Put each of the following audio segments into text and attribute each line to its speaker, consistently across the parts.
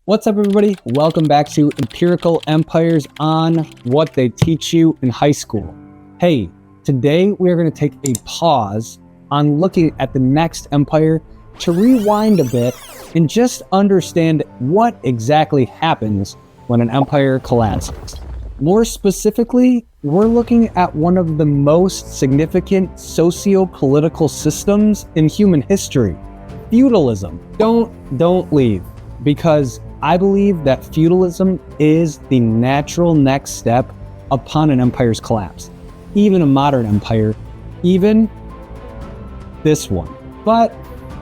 Speaker 1: What's up, everybody? Welcome back to Empirical Empires on what they teach you in high school. Hey, today we are going to take a pause on looking at the next empire to rewind a bit and just understand what exactly happens when an empire collapses. More specifically, we're looking at one of the most significant socio-political systems in human history, feudalism. Don't leave, because I believe that feudalism is the natural next step upon an empire's collapse. Even a modern empire, even this one. But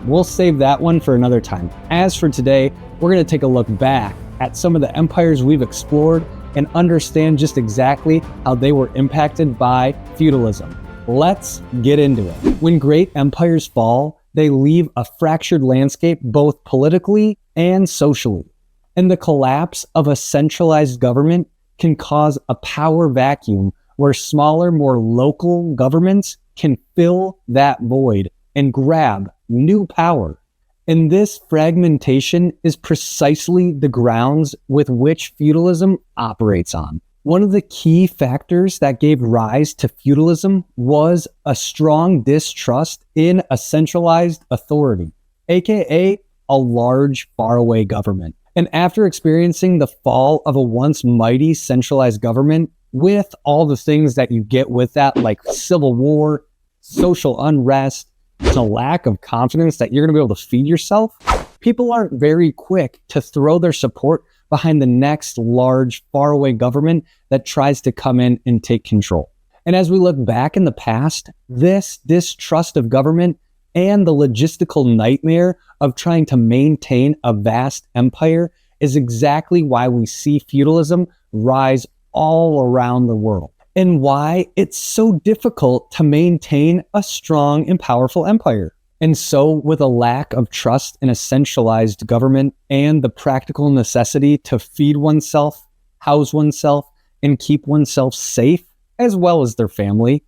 Speaker 1: we'll save that one for another time. As for today, we're going to take a look back at some of the empires we've explored and understand just exactly how they were impacted by feudalism. Let's get into it. When great empires fall, they leave a fractured landscape both politically and socially. And the collapse of a centralized government can cause a power vacuum where smaller, more local governments can fill that void and grab new power. And this fragmentation is precisely the grounds with which feudalism operates on. One of the key factors that gave rise to feudalism was a strong distrust in a centralized authority, aka a large, faraway government. And after experiencing the fall of a once mighty centralized government with all the things that you get with that, like civil war, social unrest, and a lack of confidence that you're going to be able to feed yourself, people aren't very quick to throw their support behind the next large, faraway government that tries to come in and take control. And as we look back in the past, this distrust of government and the logistical nightmare of trying to maintain a vast empire is exactly why we see feudalism rise all around the world, and why it's so difficult to maintain a strong and powerful empire. And so, with a lack of trust in a centralized government and the practical necessity to feed oneself, house oneself, and keep oneself safe, as well as their family,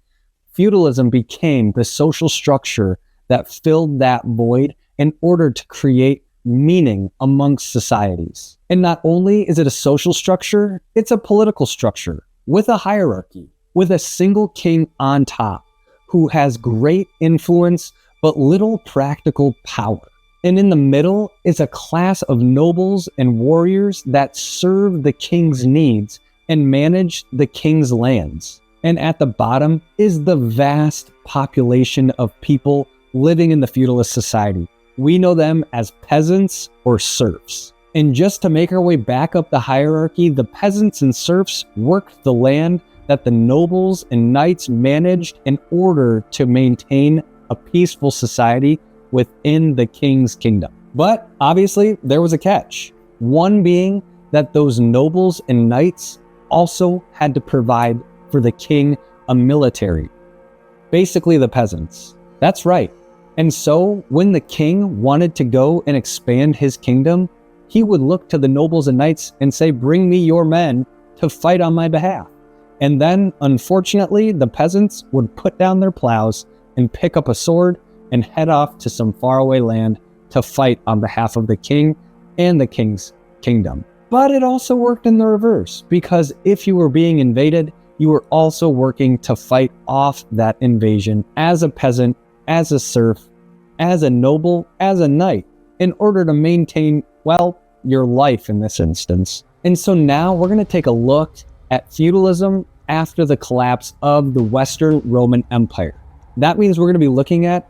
Speaker 1: feudalism became the social structure that filled that void in order to create meaning amongst societies. And not only is it a social structure, it's a political structure with a hierarchy, with a single king on top who has great influence but little practical power. And in the middle is a class of nobles and warriors that serve the king's needs and manage the king's lands. And at the bottom is the vast population of people living in the feudalist society. We know them as peasants or serfs. And just to make our way back up the hierarchy, the peasants and serfs worked the land that the nobles and knights managed in order to maintain a peaceful society within the king's kingdom. But obviously, there was a catch. One being that those nobles and knights also had to provide for the king a military. Basically, the peasants. That's right. And so, when the king wanted to go and expand his kingdom, he would look to the nobles and knights and say, "Bring me your men to fight on my behalf." And then, unfortunately, the peasants would put down their plows and pick up a sword and head off to some faraway land to fight on behalf of the king and the king's kingdom. But it also worked in the reverse, because if you were being invaded, you were also working to fight off that invasion as a peasant, as a serf, as a noble, as a knight, in order to maintain, well, your life in this instance. And so now we're going to take a look at feudalism after the collapse of the Western Roman Empire. That means we're going to be looking at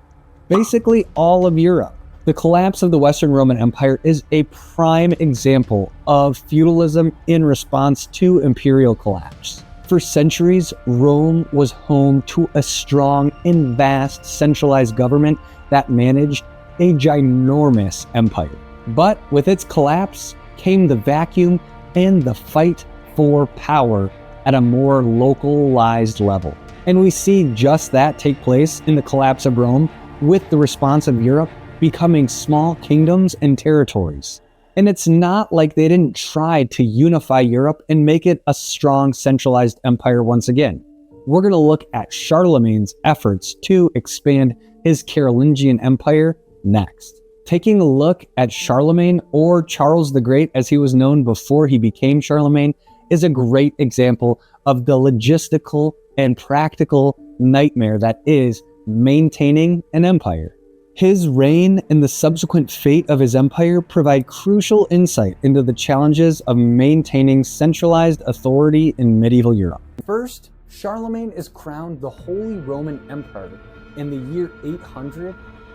Speaker 1: basically all of Europe. The collapse of the Western Roman Empire is a prime example of feudalism in response to imperial collapse. For centuries, Rome was home to a strong and vast centralized government that managed a ginormous empire. But with its collapse came the vacuum and the fight for power at a more localized level. And we see just that take place in the collapse of Rome, with the response of Europe becoming small kingdoms and territories. And it's not like they didn't try to unify Europe and make it a strong centralized empire once again. We're going to look at Charlemagne's efforts to expand his Carolingian Empire next. Taking a look at Charlemagne, or Charles the Great as he was known before he became Charlemagne, is a great example of the logistical and practical nightmare that is maintaining an empire. His reign and the subsequent fate of his empire provide crucial insight into the challenges of maintaining centralized authority in medieval Europe. First, Charlemagne is crowned the Holy Roman Emperor in the year 800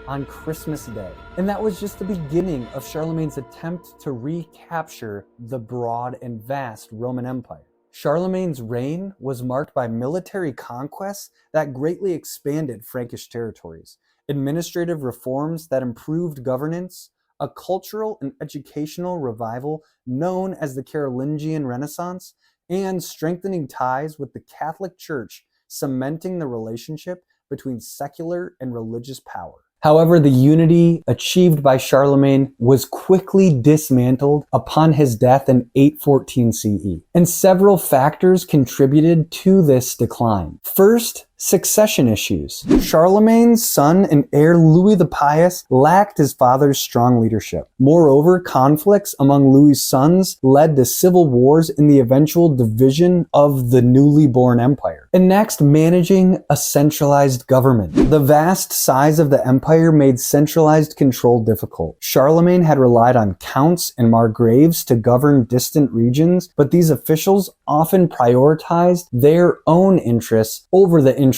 Speaker 1: on Christmas Day. And that was just the beginning of Charlemagne's attempt to recapture the broad and vast Roman Empire. Charlemagne's reign was marked by military conquests that greatly expanded Frankish territories, administrative reforms that improved governance, a cultural and educational revival known as the Carolingian Renaissance, and strengthening ties with the Catholic Church, cementing the relationship between secular and religious power. However, the unity achieved by Charlemagne was quickly dismantled upon his death in 814 CE, and several factors contributed to this decline. First, succession issues. Charlemagne's son and heir Louis the Pious lacked his father's strong leadership. Moreover, conflicts among Louis's sons led to civil wars in the eventual division of the newly born empire. And next, managing a centralized government. The vast size of the empire made centralized control difficult. Charlemagne had relied on counts and margraves to govern distant regions, but these officials often prioritized their own interests over the interests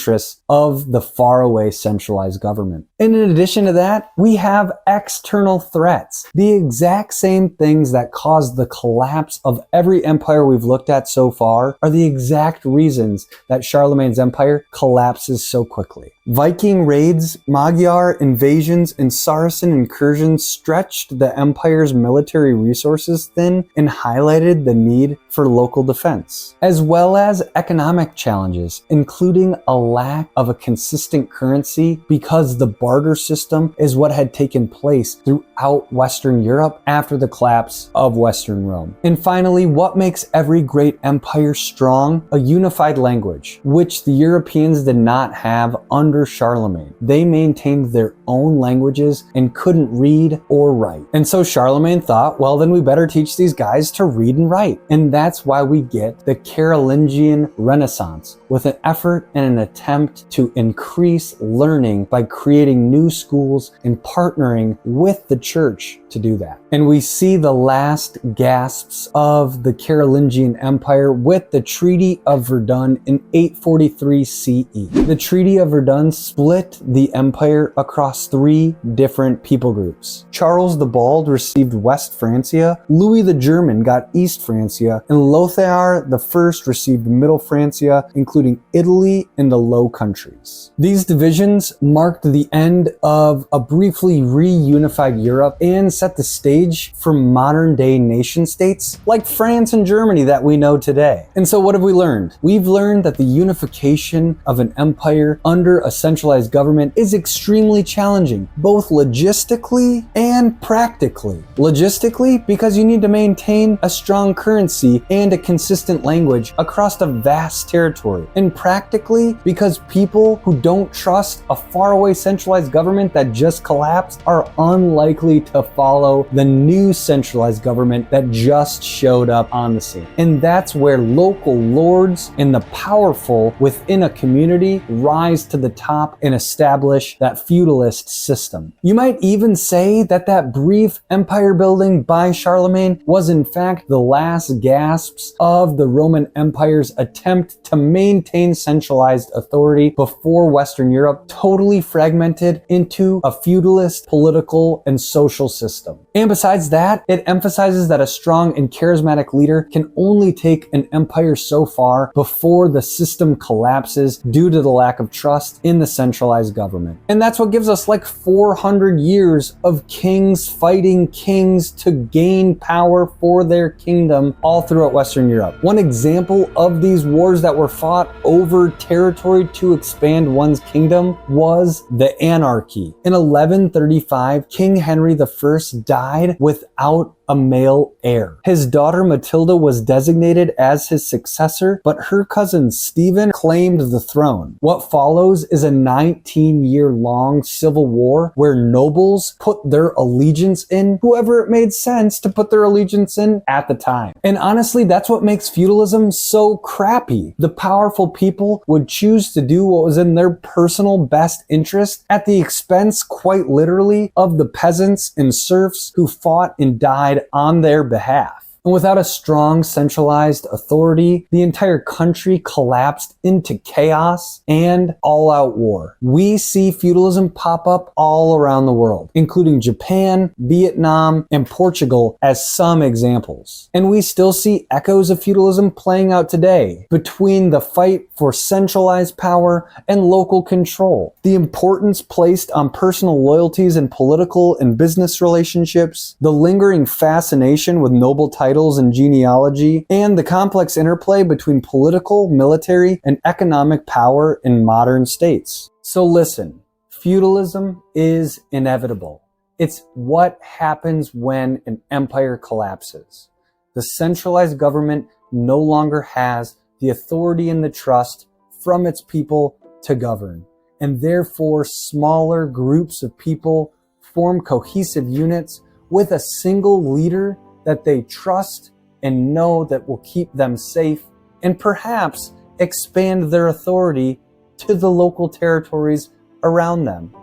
Speaker 1: of the faraway centralized government. And in addition to that, we have external threats. The exact same things that caused the collapse of every empire we've looked at so far are the exact reasons that Charlemagne's empire collapses so quickly. Viking raids, Magyar invasions, and Saracen incursions stretched the empire's military resources thin and highlighted the need for local defense, as well as economic challenges, including a lack of a consistent currency because the barter system is what had taken place throughout Western Europe after the collapse of Western Rome. And finally, what makes every great empire strong? A unified language, which the Europeans did not have under Charlemagne. They maintained their own languages and couldn't read or write. And so Charlemagne thought, well, then we better teach these guys to read and write. And that's why we get the Carolingian Renaissance, with an effort and an attempt to increase learning by creating new schools and partnering with the church to do that. And we see the last gasps of the Carolingian Empire with the Treaty of Verdun in 843 CE. The Treaty of Verdun split the empire across three different people groups. Charles the Bald received West Francia, Louis the German got East Francia, and Lothair the First received Middle Francia, including Italy and the Low Countries. These divisions marked the end of a briefly reunified Europe and set the stage for modern-day nation-states like France and Germany that we know today. And so what have we learned? We've learned that the unification of an empire under a centralized government is extremely challenging, both logistically and practically. Logistically, because you need to maintain a strong currency and a consistent language across a vast territory. And practically, because people who don't trust a faraway centralized government that just collapsed are unlikely to follow the new centralized government that just showed up on the scene. And that's where local lords and the powerful within a community rise to the top and establish that feudalist system. You might even say that that brief empire building by Charlemagne was in fact the last gasps of the Roman Empire's attempt to maintain centralized authority before Western Europe totally fragmented into a feudalist political and social system. And besides that, it emphasizes that a strong and charismatic leader can only take an empire so far before the system collapses due to the lack of trust in the centralized government. And that's what gives us like 400 years of kings fighting kings to gain power for their kingdom all throughout Western Europe. One example of these wars that were fought over territory to expand one's kingdom was the anarchy. In 1135, King Henry I died without a male heir. His daughter Matilda was designated as his successor, but her cousin Stephen claimed the throne. What follows is a 19-year-long civil war where nobles put their allegiance in whoever it made sense to put their allegiance in at the time. And honestly, that's what makes feudalism so crappy. The powerful people would choose to do what was in their personal best interest at the expense, quite literally, of the peasants and serfs who fought and died on their behalf. And without a strong centralized authority, the entire country collapsed into chaos and all-out war. We see feudalism pop up all around the world, including Japan, Vietnam, and Portugal as some examples. And we still see echoes of feudalism playing out today between the fight for centralized power and local control, the importance placed on personal loyalties in political and business relationships, the lingering fascination with noble titles and genealogy, and the complex interplay between political, military, and economic power in modern states. So listen, feudalism is inevitable. It's what happens when an empire collapses. The centralized government no longer has the authority and the trust from its people to govern, and therefore smaller groups of people form cohesive units with a single leader that they trust and know that will keep them safe and perhaps expand their authority to the local territories around them.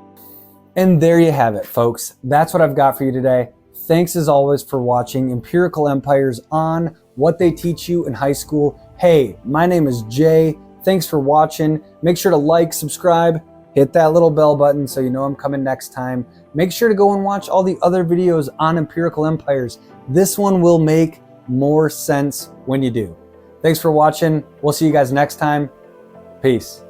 Speaker 1: And there you have it, folks. That's what I've got for you today. Thanks as always for watching Empirical Empires on what they teach you in high school. Hey, my name is Jay. Thanks for watching. Make sure to like, subscribe, hit that little bell button so you know I'm coming next time. Make sure to go and watch all the other videos on Empirical Empires. This one will make more sense when you do. Thanks for watching. We'll see you guys next time. Peace.